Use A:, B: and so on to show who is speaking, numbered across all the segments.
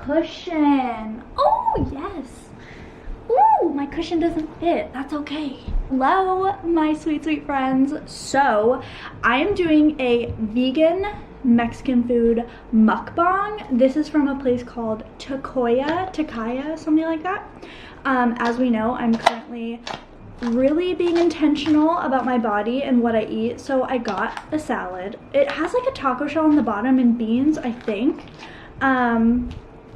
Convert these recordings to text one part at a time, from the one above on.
A: cushion. Oh, yes. Ooh, my cushion doesn't fit. That's okay. Hello, my sweet, sweet friends. So, I am doing a vegan Mexican food mukbang. This is from a place called Takaya, something like that. As we know, I'm currently really being intentional about my body and what I eat, so I got a salad. It has like a taco shell on the bottom and beans, I think.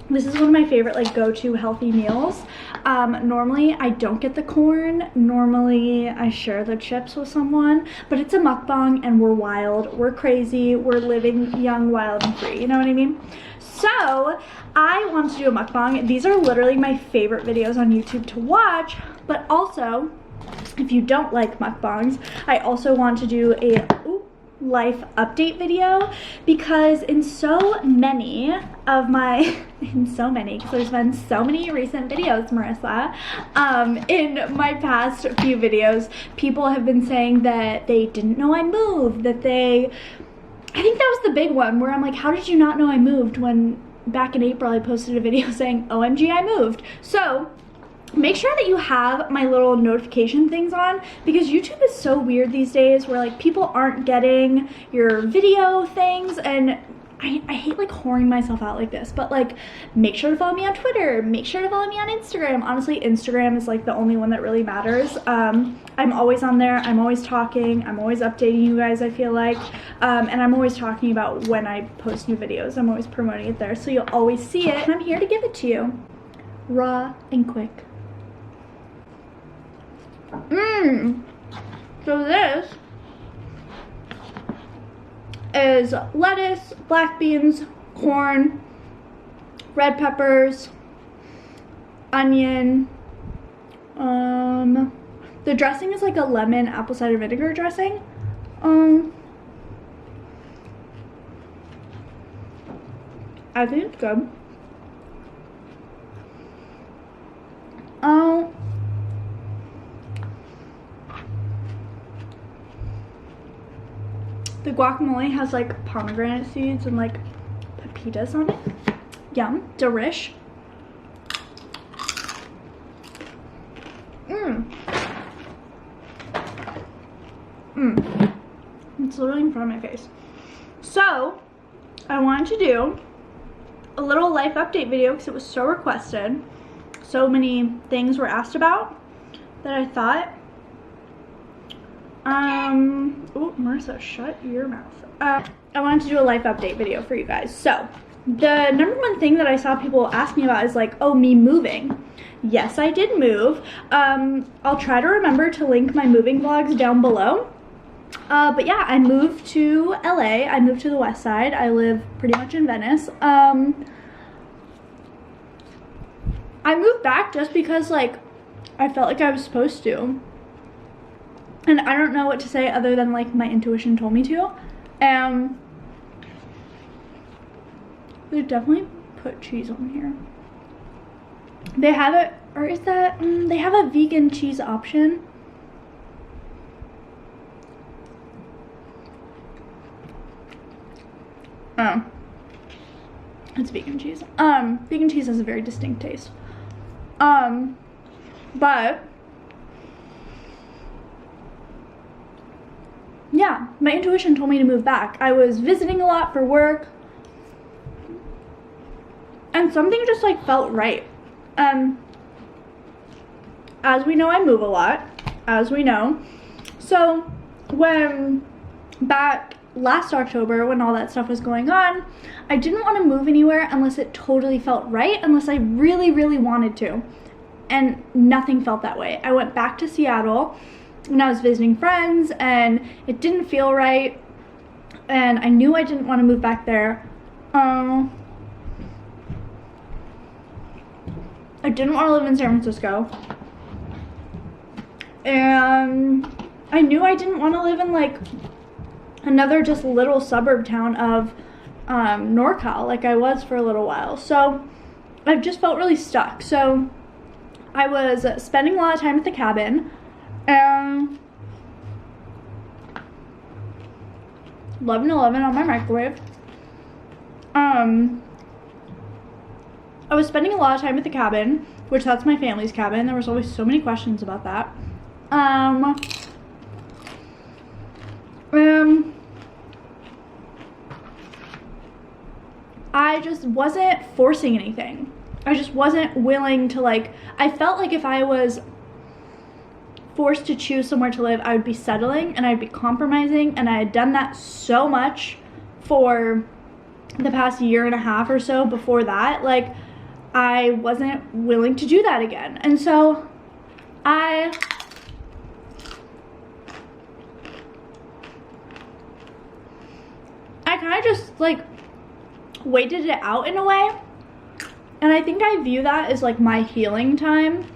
A: This is one of my favorite like go-to healthy meals. Normally I don't get the corn. Normally I share the chips with someone, but it's a mukbang and we're wild, we're crazy, we're living young, wild, and free, you know what I mean? So I want to do a mukbang. These are literally my favorite videos on YouTube to watch, but also, if you don't like mukbangs, I also want to do a life update video, because in so many of my because there's been so many recent videos, Marissa, in my past few videos, people have been saying that they didn't know I moved, I think that was the big one where I'm like, how did you not know I moved, when back in April I posted a video saying OMG I moved. So make sure that you have my little notification things on, because YouTube is so weird these days where like people aren't getting your video things, and I hate like whoring myself out like this, but like make sure to follow me on Twitter, make sure to follow me on Instagram. Honestly, Instagram is like the only one that really matters. I'm always on there, I'm always talking, I'm always updating you guys, I feel like, and I'm always talking about when I post new videos. I'm always promoting it there, so you'll always see it, and I'm here to give it to you raw and quick. So this is lettuce, black beans, corn, red peppers, onion. The dressing is like a lemon apple cider vinegar dressing. I think it's good. The guacamole has like pomegranate seeds and like pepitas on it. Yum, delish. It's literally in front of my face. So, I wanted to do a little life update video because it was so requested. So many things were asked about that I thought, oh, Marissa, shut your mouth. I wanted to do a life update video for you guys. So, the number one thing that I saw people ask me about is like, oh, me moving. Yes, I did move. I'll try to remember to link my moving vlogs down below. But yeah, I moved to LA. I moved to the west side. I live pretty much in Venice. I moved back just because like I felt like I was supposed to. And I don't know what to say other than like my intuition told me to. They definitely put cheese on here. They have it, or is that, they have a vegan cheese option. Oh, it's vegan cheese. Vegan cheese has a very distinct taste. But yeah, my intuition told me to move back. I was visiting a lot for work, and something just like felt right. As we know, I move a lot, as we know. So when back last October, when all that stuff was going on, I didn't want to move anywhere unless it totally felt right, unless I really, really wanted to. And nothing felt that way. I went back to Seattle when I was visiting friends, and it didn't feel right, and I knew I didn't want to move back there. I didn't want to live in San Francisco, and I knew I didn't want to live in like another just little suburb town of NorCal like I was for a little while. So I just felt really stuck. So I was spending a lot of time at the cabin, and 11/11 on my microwave. I was spending a lot of time at the cabin, which that's my family's cabin. There was always so many questions about that. I just wasn't forcing anything. I just wasn't willing to, like, I felt like if I was forced to choose somewhere to live, I would be settling and I'd be compromising, and I had done that so much for the past year and a half or so before that. Like, I wasn't willing to do that again. And so I kind of just like waited it out in a way, and I think I view that as like my healing time.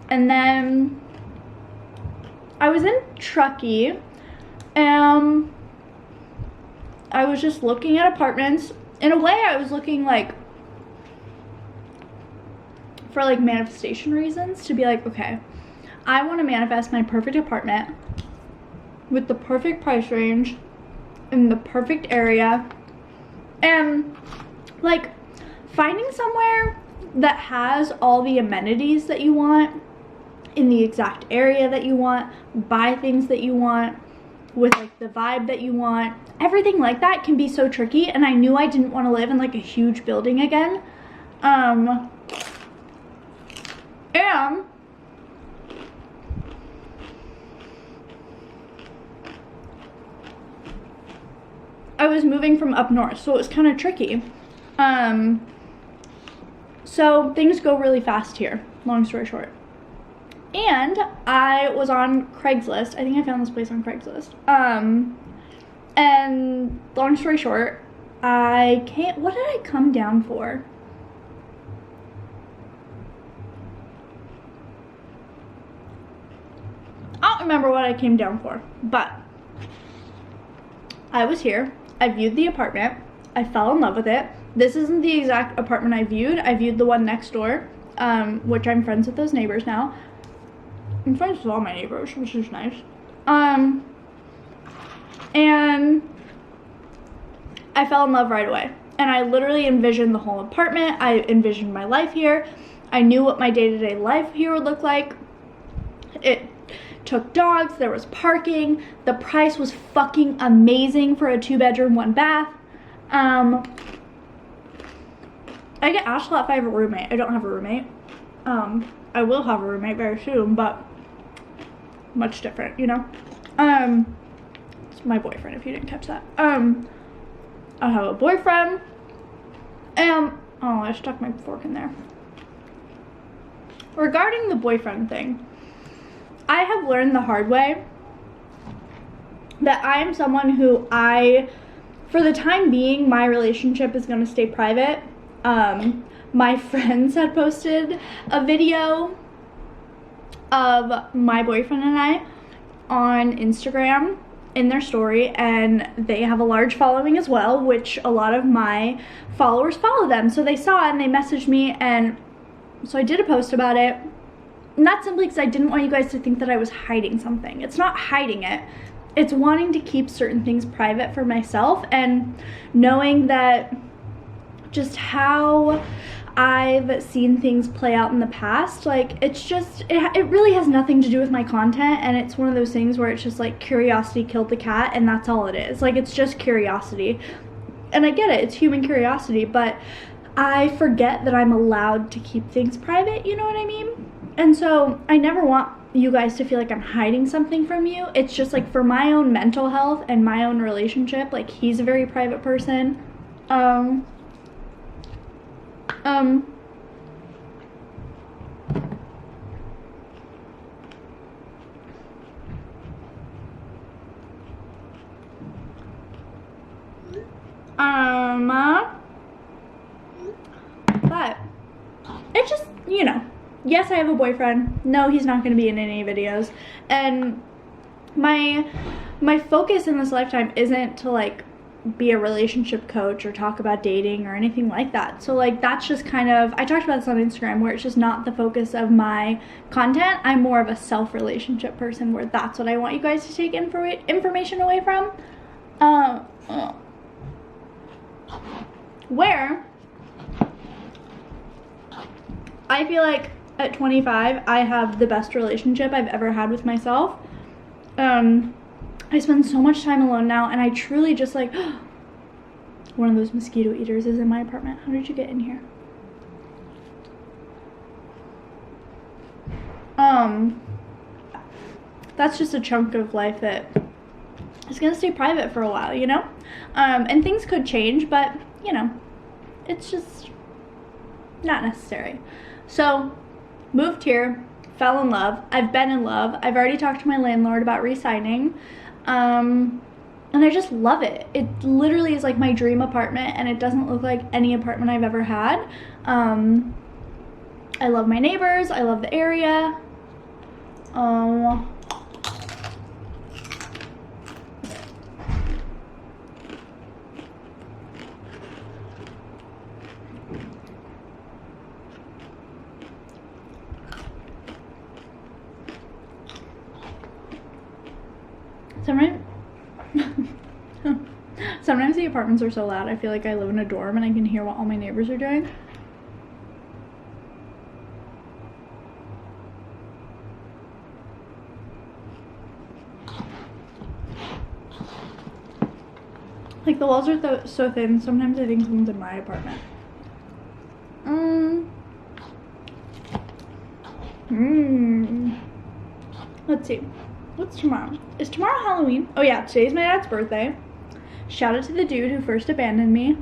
A: And then I was in Truckee and I was just looking at apartments. In a way, I was looking like for like manifestation reasons, to be like, okay, I want to manifest my perfect apartment with the perfect price range in the perfect area, and like finding somewhere that has all the amenities that you want in the exact area that you want, buy things that you want with like the vibe that you want. Everything like that can be so tricky, and I knew I didn't want to live in like a huge building again. And I was moving from up north, so it was kind of tricky. So things go really fast here, long story short. And I was on Craigslist. I think I found this place on Craigslist. And long story short, what did I come down for? I don't remember what I came down for, but I was here. I viewed the apartment. I fell in love with it. This isn't the exact apartment I viewed. I viewed the one next door, which I'm friends with those neighbors now. I'm friends with all my neighbors, which is nice. And I fell in love right away. And I literally envisioned the whole apartment. I envisioned my life here. I knew what my day-to-day life here would look like. It took dogs, there was parking, the price was fucking amazing for a 2-bedroom, 1-bath. I get asked a lot if I have a roommate. I don't have a roommate. I will have a roommate very soon, but much different, you know? It's my boyfriend, if you didn't catch that. I have a boyfriend, and, oh, I stuck my fork in there. Regarding the boyfriend thing, I have learned the hard way that I am someone who for the time being, my relationship is going to stay private. My friends had posted a video of my boyfriend and I on Instagram in their story, and they have a large following as well, which a lot of my followers follow them. So they saw it and they messaged me, and so I did a post about it. Not simply because I didn't want you guys to think that I was hiding something. It's not hiding it. It's wanting to keep certain things private for myself, and knowing that just how I've seen things play out in the past, like, it's just, it really has nothing to do with my content, and it's one of those things where it's just like curiosity killed the cat, and that's all it is. Like, it's just curiosity. And I get it, it's human curiosity, but I forget that I'm allowed to keep things private, you know what I mean? And so I never want you guys to feel like I'm hiding something from you. It's just like for my own mental health and my own relationship, like, he's a very private person. But it just, you know, yes, I have a boyfriend. No, he's not going to be in any videos. And my focus in this lifetime isn't to, like, be a relationship coach or talk about dating or anything like that. So, like, that's just kind of, I talked about this on Instagram, where it's just not the focus of my content. I'm more of a self-relationship person, where that's what I want you guys to take information away from. Where I feel like at 25, I have the best relationship I've ever had with myself. I spend so much time alone now, and I truly just like, one of those mosquito eaters is in my apartment. How did you get in here? That's just a chunk of life that is gonna stay private for a while, you know? And things could change, but you know, it's just not necessary. So, moved here, fell in love. I've been in love. I've already talked to my landlord about re-signing. And I just love it. It literally is like my dream apartment, and it doesn't look like any apartment I've ever had. I love my neighbors. I love the area. Sometimes the apartments are so loud, I feel like I live in a dorm and I can hear what all my neighbors are doing. Like, the walls are so thin, sometimes I think someone's in my apartment. Let's see. What's tomorrow? Is tomorrow Halloween? Oh yeah, today's my dad's birthday. Shout out to the dude who first abandoned me.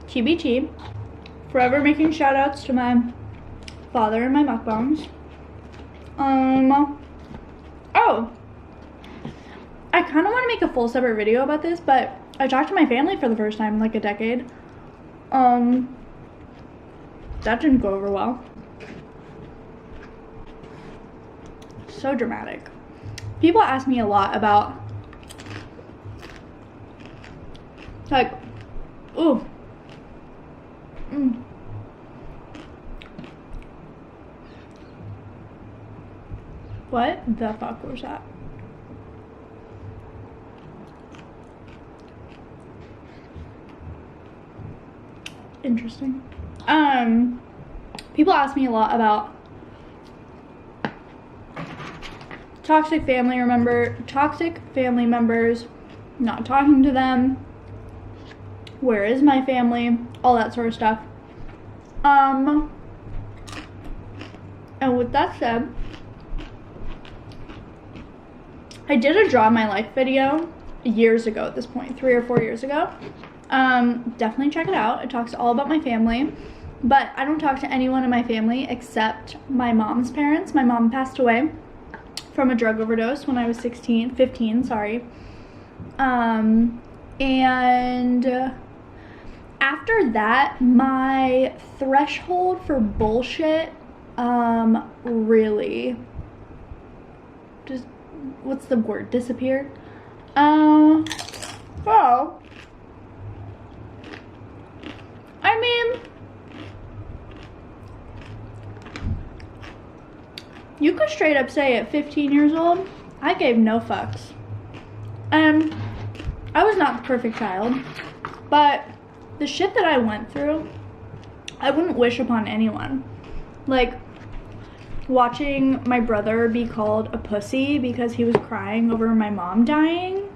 A: TBT. Forever making shout outs to my father and my mukbangs. Oh, I kind of want to make a full separate video about this, but I talked to my family for the first time in like a decade. That didn't go over well. So dramatic. People ask me a lot about, like, ooh, what the fuck was that? Interesting. People ask me a lot about toxic family members, not talking to them, where is my family, all that sort of stuff. And with that said, I did a draw my life video years ago at this point, 3 or 4 years ago. Definitely check it out. It talks all about my family, but I don't talk to anyone in my family except my mom's parents. My mom passed away from a drug overdose when I was 15, sorry. And after that, my threshold for bullshit, really just, what's the word, disappeared? Well, I mean, you could straight up say at 15 years old, I gave no fucks. I was not the perfect child, but the shit that I went through, I wouldn't wish upon anyone. Like, watching my brother be called a pussy because he was crying over my mom dying,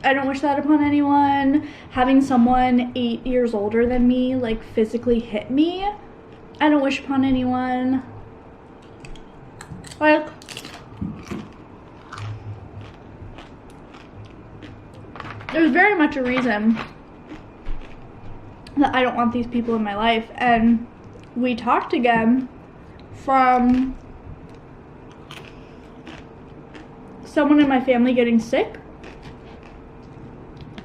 A: I don't wish that upon anyone. Having someone 8 years older than me, like, physically hit me, I don't wish upon anyone. Like, there's very much a reason that I don't want these people in my life. And we talked again from someone in my family getting sick.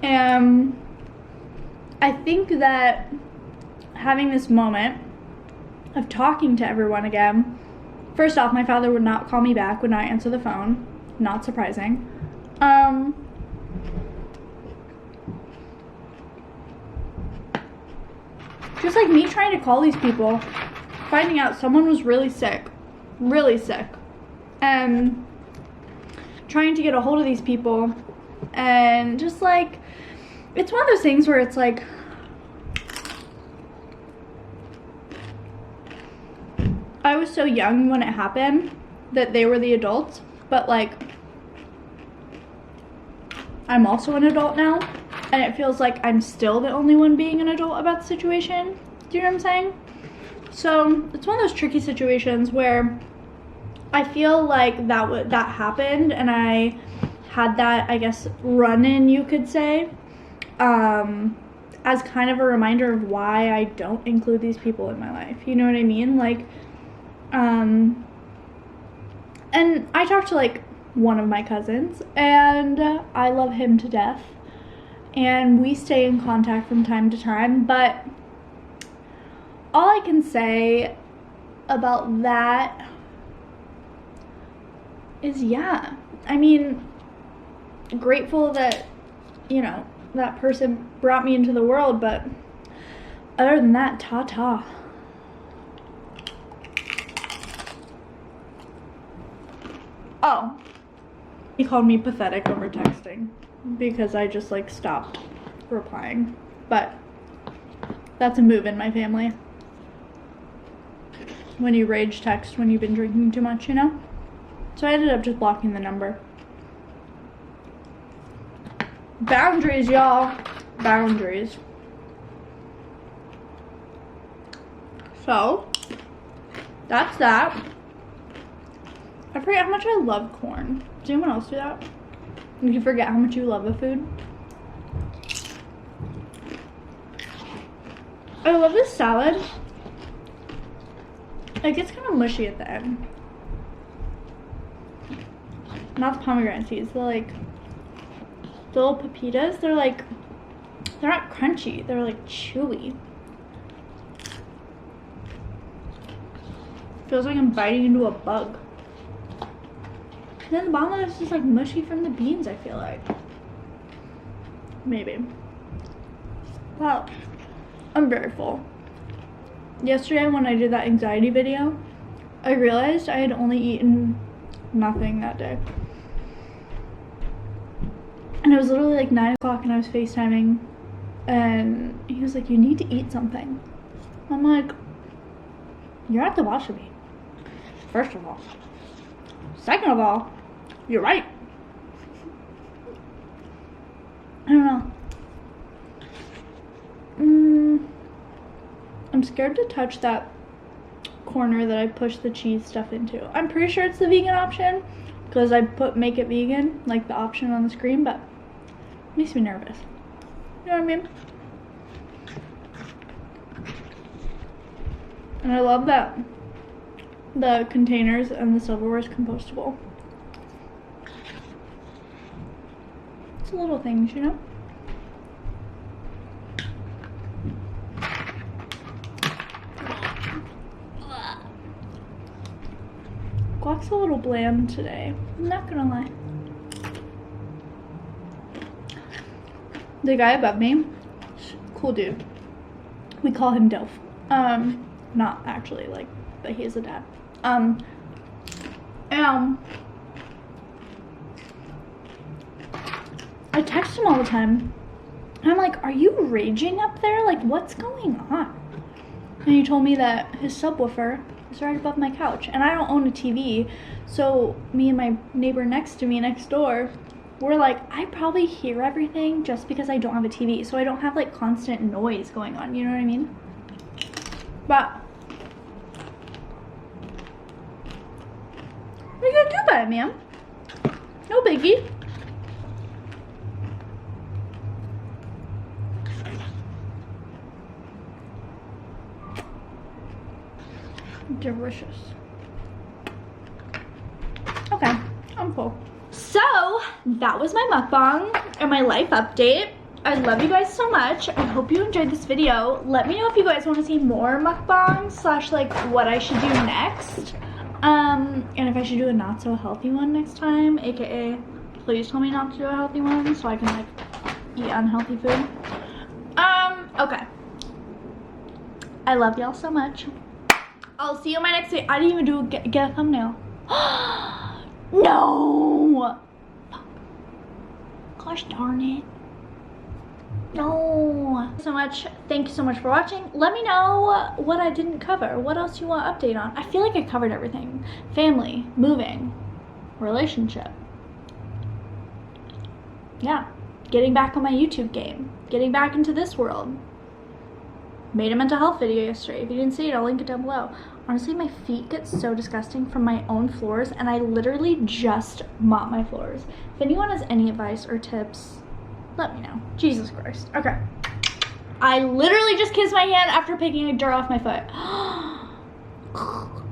A: And I think that having this moment of talking to everyone again, first off, my father would not call me back, would not answer the phone. Not surprising. Just like me trying to call these people, finding out someone was really sick, and trying to get a hold of these people, and just like, it's one of those things where it's like, was so young when it happened that they were the adults, but like I'm also an adult now, and it feels like I'm still the only one being an adult about the situation. Do you know what I'm saying? So it's one of those tricky situations where I feel like that happened, and I had that, I guess, run-in, you could say, as kind of a reminder of why I don't include these people in my life. You know what I mean? Like, and I talked to like one of my cousins, and I love him to death, and we stay in contact from time to time, but all I can say about that is, yeah, I mean, grateful that, you know, that person brought me into the world, but other than that, ta-ta. Oh, he called me pathetic over texting because I just like stopped replying, but that's a move in my family. When you rage text when you've been drinking too much, you know? So I ended up just blocking the number. Boundaries, y'all. Boundaries. So, that's that. I forget how much I love corn. Does anyone else do that? You forget how much you love a food? I love this salad. It gets kind of mushy at the end. Not the pomegranate seeds, they're like the little pepitas. They're like, they're not crunchy, they're like chewy. Feels like I'm biting into a bug. And then the bottom of it is just like mushy from the beans, I feel like. Maybe. Wow, I'm very full. Yesterday when I did that anxiety video, I realized I had only eaten nothing that day. And it was literally like 9 o'clock and I was FaceTiming, and he was like, you need to eat something. I'm like, you're at the watch of me, first of all. Second of all, you're right. I don't know. I'm scared to touch that corner that I pushed the cheese stuff into. I'm pretty sure it's the vegan option because I put make it vegan, like the option on the screen, but it makes me nervous. You know what I mean? And I love that the containers and the silverware is compostable. It's little things, you know? Guac's a little bland today, I'm not gonna lie. The guy above me, cool dude. We call him Dilf. Not actually, like, but he is a dad. And I text him all the time. And I'm like, are you raging up there? Like, what's going on? And he told me that his subwoofer is right above my couch. And I don't own a TV. So me and my neighbor next to me, next door, we're like, I probably hear everything just because I don't have a TV. So I don't have like constant noise going on. You know what I mean? But what are you gonna do about it, man? No biggie. Delicious. Okay, I'm full. So that was my mukbang and my life update. I love you guys so much. I hope you enjoyed this video. Let me know if you guys want to see more mukbangs slash like what I should do next. And if I should do a not so healthy one next time, aka please tell me not to do a healthy one so I can like eat unhealthy food. Okay. I love y'all so much. I'll see you in my next video. I didn't even do get a thumbnail. No! Gosh darn it. No. So much. Thank you so much for watching. Let me know what I didn't cover. What else you want to update on? I feel like I covered everything. Family, moving, relationship. Yeah. Getting back on my YouTube game. Getting back into this world. Made a mental health video yesterday. If you didn't see it, I'll link it down below. Honestly, my feet get so disgusting from my own floors, and I literally just mop my floors. If anyone has any advice or tips, let me know. Jesus Christ. Okay. I literally just kissed my hand after picking a dirt off my foot.